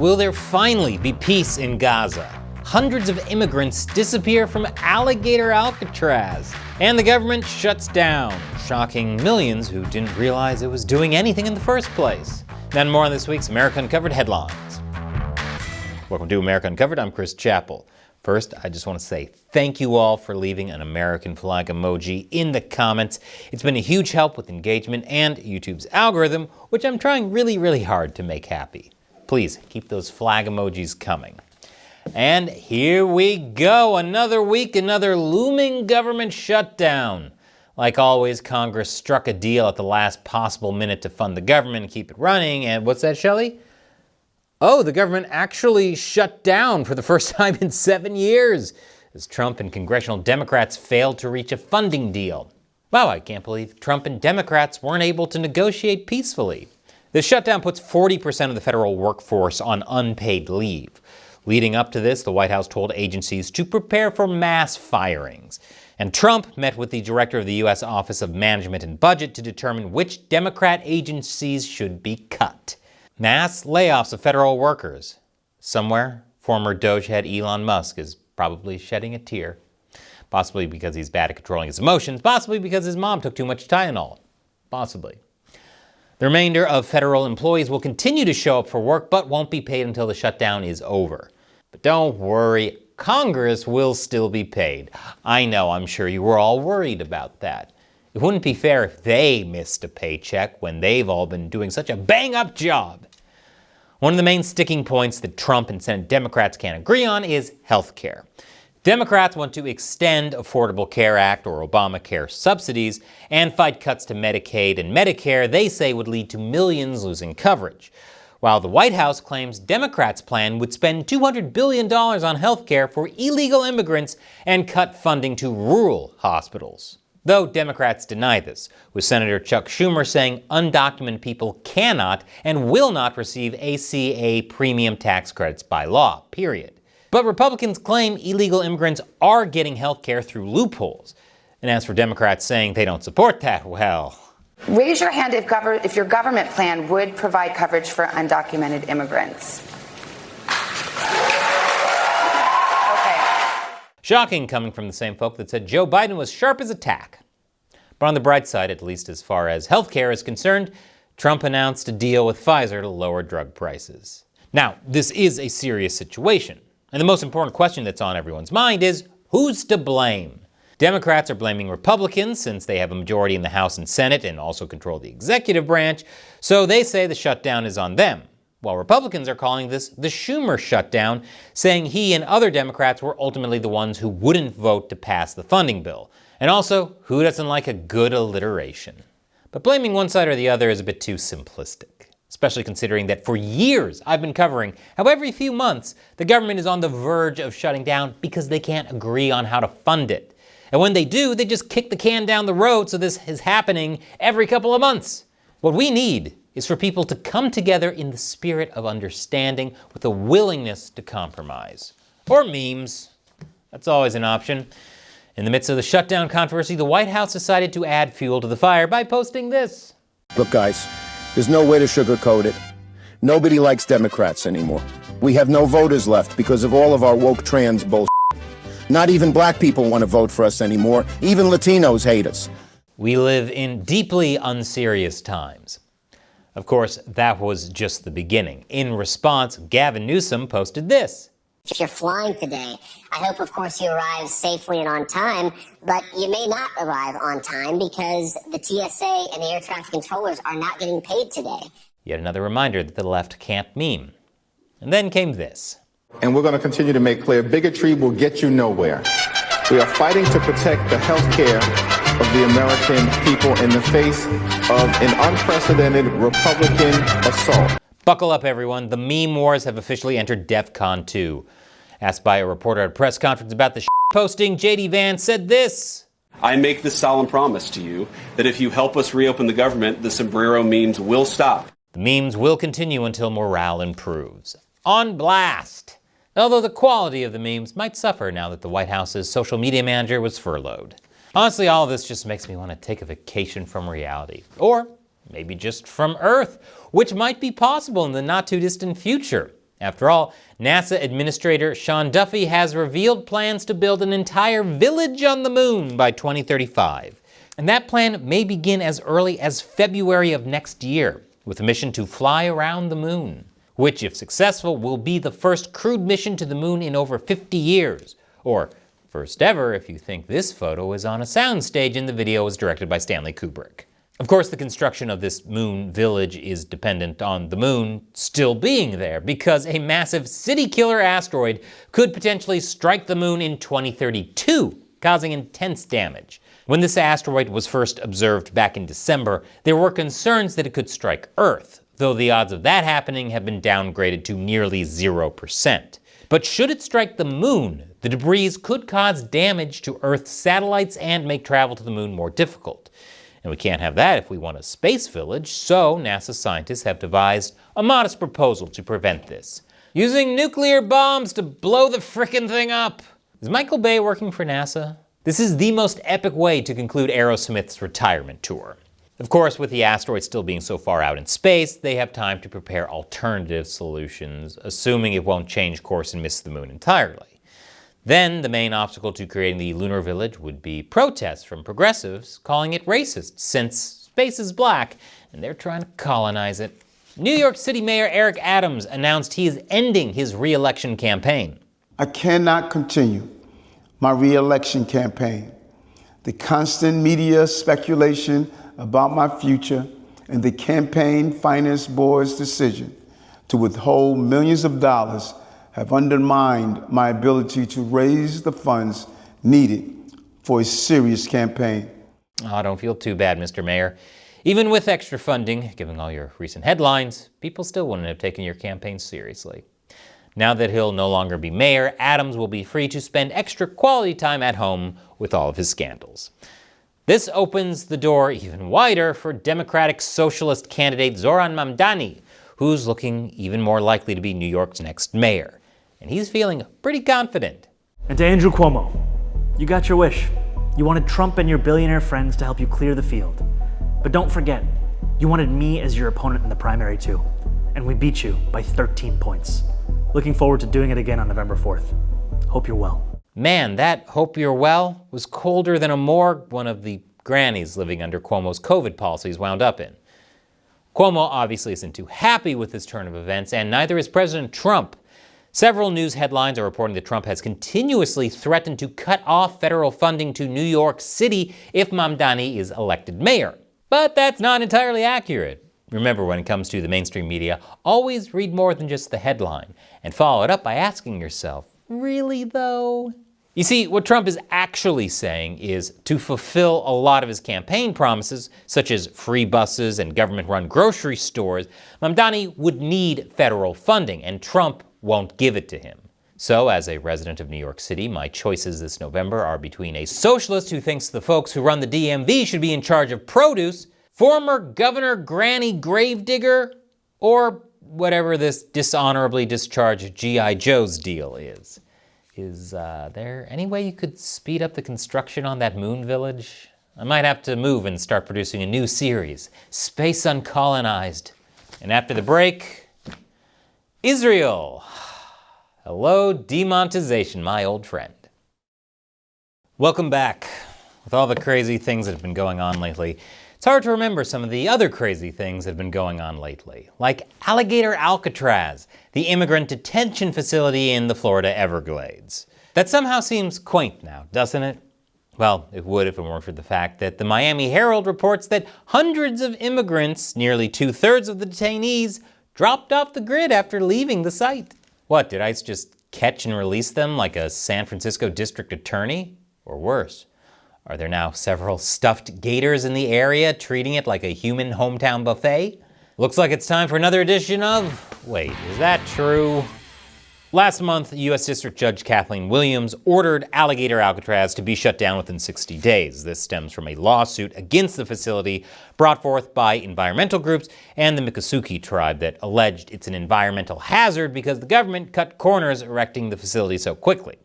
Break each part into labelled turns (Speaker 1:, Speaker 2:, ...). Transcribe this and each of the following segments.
Speaker 1: Will there finally be peace in Gaza? Hundreds of immigrants disappear from Alligator Alcatraz, and the government shuts down, shocking millions who didn't realize it was doing anything in the first place. Then more on this week's America Uncovered headlines. Welcome to America Uncovered. I'm Chris Chappell. First, I just want to say thank you all for leaving an American flag emoji in the comments. It's been a huge help with engagement and YouTube's algorithm, which I'm trying really hard to make happy. Please keep those flag emojis coming. And here we go, another week, another looming government shutdown. Like always, Congress struck a deal at the last possible minute to fund the government and keep it running, and what's that, Shelley? Oh, the government actually shut down for the first time in 7 years, as Trump and congressional Democrats failed to reach a funding deal. Wow, I can't believe Trump and Democrats weren't able to negotiate peacefully. This shutdown puts 40% of the federal workforce on unpaid leave. Leading up to this, the White House told agencies to prepare for mass firings. And Trump met with the director of the U.S. Office of Management and Budget to determine which Democrat agencies should be cut. Mass layoffs of federal workers. Somewhere, former Doge head Elon Musk is probably shedding a tear. Possibly because he's bad at controlling his emotions. Possibly because his mom took too much Tylenol. Possibly. The remainder of federal employees will continue to show up for work, but won't be paid until the shutdown is over. But don't worry, Congress will still be paid. I know, I'm sure you were all worried about that. It wouldn't be fair if they missed a paycheck when they've all been doing such a bang-up job. One of the main sticking points that Trump and Senate Democrats can't agree on is health care. Democrats want to extend Affordable Care Act or Obamacare subsidies and fight cuts to Medicaid and Medicare they say would lead to millions losing coverage. While the White House claims Democrats' plan would spend $200 billion on health care for illegal immigrants and cut funding to rural hospitals. Though Democrats deny this, with Senator Chuck Schumer saying undocumented people cannot and will not receive ACA premium tax credits by law, period. But Republicans claim illegal immigrants are getting health care through loopholes. And as for Democrats saying they don't support that, well...
Speaker 2: Raise your hand if your government plan would provide coverage for undocumented immigrants.
Speaker 1: Shocking coming from the same folk that said Joe Biden was sharp as a tack. But on the bright side, at least as far as healthcare is concerned, Trump announced a deal with Pfizer to lower drug prices. Now, this is a serious situation. And the most important question that's on everyone's mind is, who's to blame? Democrats are blaming Republicans since they have a majority in the House and Senate and also control the executive branch, so they say the shutdown is on them. While Republicans are calling this the Schumer shutdown, saying he and other Democrats were ultimately the ones who wouldn't vote to pass the funding bill. And also, who doesn't like a good alliteration? But blaming one side or the other is a bit too simplistic, especially considering that for years I've been covering how every few months the government is on the verge of shutting down because they can't agree on how to fund it. And when they do, they just kick the can down the road, so this is happening every couple of months. What we need is for people to come together in the spirit of understanding with a willingness to compromise. Or memes. That's always an option. In the midst of the shutdown controversy, the White House decided to add fuel to the fire by posting this.
Speaker 3: Look, guys, there's no way to sugarcoat it. Nobody likes Democrats anymore. We have no voters left because of all of our woke trans bullshit. Not even black people want to vote for us anymore. Even Latinos hate us.
Speaker 1: We live in deeply unserious times. Of course, that was just the beginning. In response, Gavin Newsom posted this.
Speaker 4: If you're flying today, I hope, of course, you arrive safely and on time, but you may not arrive on time because the TSA and the air traffic controllers are not getting paid today.
Speaker 1: Yet another reminder that the left can't meme. And then came this.
Speaker 5: And we're going to continue to make clear, bigotry will get you nowhere. We are fighting to protect the health care of the American people in the face of an unprecedented Republican assault.
Speaker 1: Buckle up, everyone. The meme wars have officially entered DEFCON 2. Asked by a reporter at a press conference about the posting, J.D. Vance said this.
Speaker 6: I make this solemn promise to you that if you help us reopen the government, the sombrero memes will stop.
Speaker 1: The memes will continue until morale improves. On blast! Although the quality of the memes might suffer now that the White House's social media manager was furloughed. Honestly, all of this just makes me want to take a vacation from reality. Or maybe just from Earth, which might be possible in the not-too-distant future. After all, NASA Administrator Sean Duffy has revealed plans to build an entire village on the moon by 2035. And that plan may begin as early as February of next year, with a mission to fly around the moon, which, if successful, will be the first crewed mission to the moon in over 50 years. Or first ever if you think this photo is on a soundstage and the video was directed by Stanley Kubrick. Of course, the construction of this moon village is dependent on the moon still being there, because a massive city-killer asteroid could potentially strike the moon in 2032, causing intense damage. When this asteroid was first observed back in December, there were concerns that it could strike Earth, though the odds of that happening have been downgraded to nearly 0%. But should it strike the moon, the debris could cause damage to Earth's satellites and make travel to the moon more difficult. And we can't have that if we want a space village, so NASA scientists have devised a modest proposal to prevent this. Using nuclear bombs to blow the frickin' thing up! Is Michael Bay working for NASA? This is the most epic way to conclude Aerosmith's retirement tour. Of course, with the asteroid still being so far out in space, they have time to prepare alternative solutions, assuming it won't change course and miss the moon entirely. Then, the main obstacle to creating the lunar village would be protests from progressives calling it racist, since space is black and they're trying to colonize it. New York City Mayor Eric Adams announced he is ending his re-election campaign.
Speaker 7: I cannot continue my re-election campaign. The constant media speculation about my future and the campaign finance board's decision to withhold millions of dollars have undermined my ability to raise the funds needed for a serious campaign.
Speaker 1: Oh, don't feel too bad, Mr. Mayor. Even with extra funding, given all your recent headlines, people still wouldn't have taken your campaign seriously. Now that he'll no longer be mayor, Adams will be free to spend extra quality time at home with all of his scandals. This opens the door even wider for Democratic Socialist candidate Zoran Mamdani, who's looking even more likely to be New York's next mayor. And he's feeling pretty confident.
Speaker 8: And to Andrew Cuomo, you got your wish. You wanted Trump and your billionaire friends to help you clear the field. But don't forget, you wanted me as your opponent in the primary too. And we beat you by 13 points. Looking forward to doing it again on November 4th. Hope you're well.
Speaker 1: Man, that "hope you're well" was colder than a morgue one of the grannies living under Cuomo's COVID policies wound up in. Cuomo obviously isn't too happy with this turn of events, and neither is President Trump. Several news headlines are reporting that Trump has continuously threatened to cut off federal funding to New York City if Mamdani is elected mayor. But that's not entirely accurate. Remember, when it comes to the mainstream media, always read more than just the headline, and follow it up by asking yourself, really though? You see, what Trump is actually saying is to fulfill a lot of his campaign promises, such as free buses and government-run grocery stores, Mamdani would need federal funding, and Trump won't give it to him. So, as a resident of New York City, my choices this November are between a socialist who thinks the folks who run the DMV should be in charge of produce, former Governor Granny Gravedigger, or whatever this dishonorably discharged G.I. Joe's deal is. Is there any way you could speed up the construction on that moon village? I might have to move and start producing a new series, Space Uncolonized. And after the break, Israel. Hello, demonetization, my old friend. Welcome back. With all the crazy things that have been going on lately, it's hard to remember some of the other crazy things that have been going on lately, like Alligator Alcatraz, the immigrant detention facility in the Florida Everglades. That somehow seems quaint now, doesn't it? Well, it would if it weren't for the fact that the Miami Herald reports that hundreds of immigrants, nearly 2/3 of the detainees, dropped off the grid after leaving the site. What, did ICE just catch and release them like a San Francisco district attorney? Or worse, are there now several stuffed gators in the area treating it like a human hometown buffet? Looks like it's time for another edition of... Wait, is that true? Last month, U.S. District Judge Kathleen Williams ordered Alligator Alcatraz to be shut down within 60 days. This stems from a lawsuit against the facility brought forth by environmental groups and the Miccosukee tribe that alleged it's an environmental hazard because the government cut corners erecting the facility so quickly.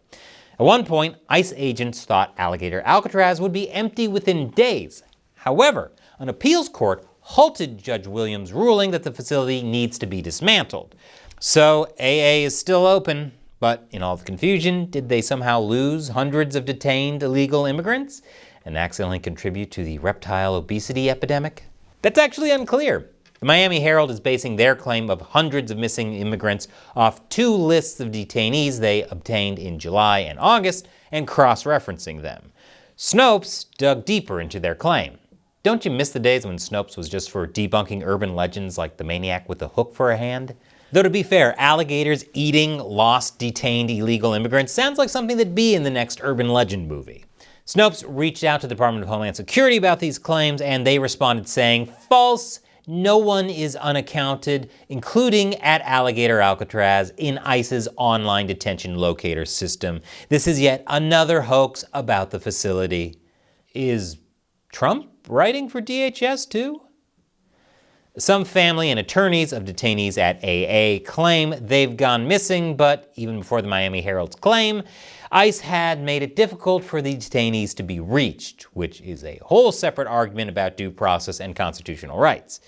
Speaker 1: At one point, ICE agents thought Alligator Alcatraz would be empty within days. However, an appeals court halted Judge Williams' ruling that the facility needs to be dismantled. So AA is still open, but in all the confusion, did they somehow lose hundreds of detained illegal immigrants and accidentally contribute to the reptile obesity epidemic? That's actually unclear. The Miami Herald is basing their claim of hundreds of missing immigrants off 2 lists of detainees they obtained in July and August and cross-referencing them. Snopes dug deeper into their claim. Don't you miss the days when Snopes was just for debunking urban legends like the maniac with a hook for a hand? Though to be fair, alligators eating lost detained illegal immigrants sounds like something that'd be in the next urban legend movie. Snopes reached out to the Department of Homeland Security about these claims, and they responded saying, false. No one is unaccounted, including at Alligator Alcatraz in ICE's online detention locator system. This is yet another hoax about the facility. Is Trump writing for DHS too? Some family and attorneys of detainees at AA claim they've gone missing, but even before the Miami Herald's claim, ICE had made it difficult for the detainees to be reached, which is a whole separate argument about due process and constitutional rights.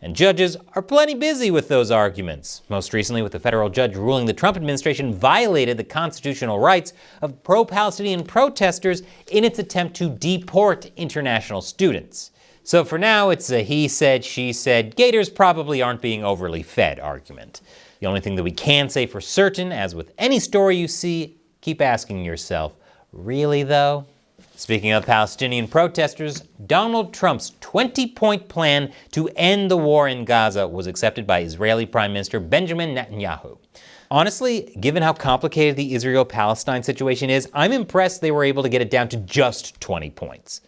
Speaker 1: And judges are plenty busy with those arguments, most recently with a federal judge ruling the Trump administration violated the constitutional rights of pro-Palestinian protesters in its attempt to deport international students. So for now, it's a he said, she said, gators probably aren't being overly fed argument. The only thing that we can say for certain, as with any story you see, keep asking yourself, really though? Speaking of Palestinian protesters, Donald Trump's 20-point plan to end the war in Gaza was accepted by Israeli Prime Minister Benjamin Netanyahu. Honestly, given how complicated the Israel-Palestine situation is, I'm impressed they were able to get it down to just 20 points.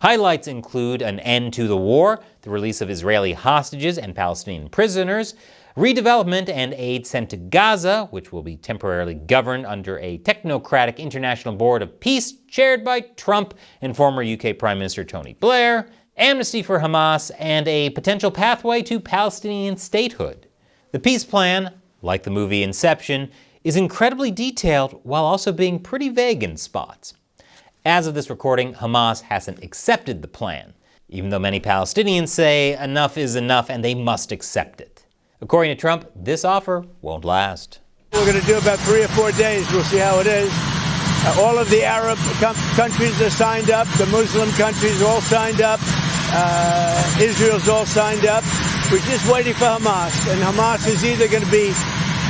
Speaker 1: Highlights include an end to the war, the release of Israeli hostages and Palestinian prisoners, redevelopment and aid sent to Gaza, which will be temporarily governed under a technocratic International Board of Peace chaired by Trump and former UK Prime Minister Tony Blair, amnesty for Hamas, and a potential pathway to Palestinian statehood. The peace plan, like the movie Inception, is incredibly detailed while also being pretty vague in spots. As of this recording, Hamas hasn't accepted the plan, even though many Palestinians say enough is enough and they must accept it. According to Trump, this offer won't last.
Speaker 9: We're going to do about 3 or 4 days. We'll see how it is. All of the Arab countries are signed up. The Muslim countries are all signed up. Israel's all signed up. We're just waiting for Hamas. And Hamas is either going to be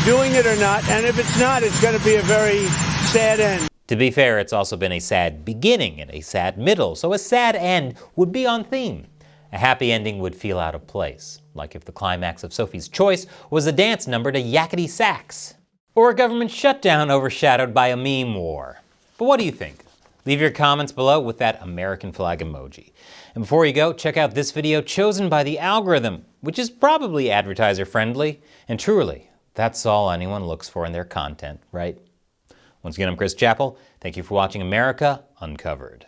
Speaker 9: doing it or not. And if it's not, it's going to be a very sad end.
Speaker 1: To be fair, it's also been a sad beginning and a sad middle, so a sad end would be on theme. A happy ending would feel out of place, like if the climax of Sophie's Choice was a dance number to yakety sax. Or a government shutdown overshadowed by a meme war. But what do you think? Leave your comments below with that American flag emoji. And before you go, check out this video chosen by the algorithm, which is probably advertiser friendly, and truly, that's all anyone looks for in their content, right? Once again, I'm Chris Chappell. Thank you for watching America Uncovered.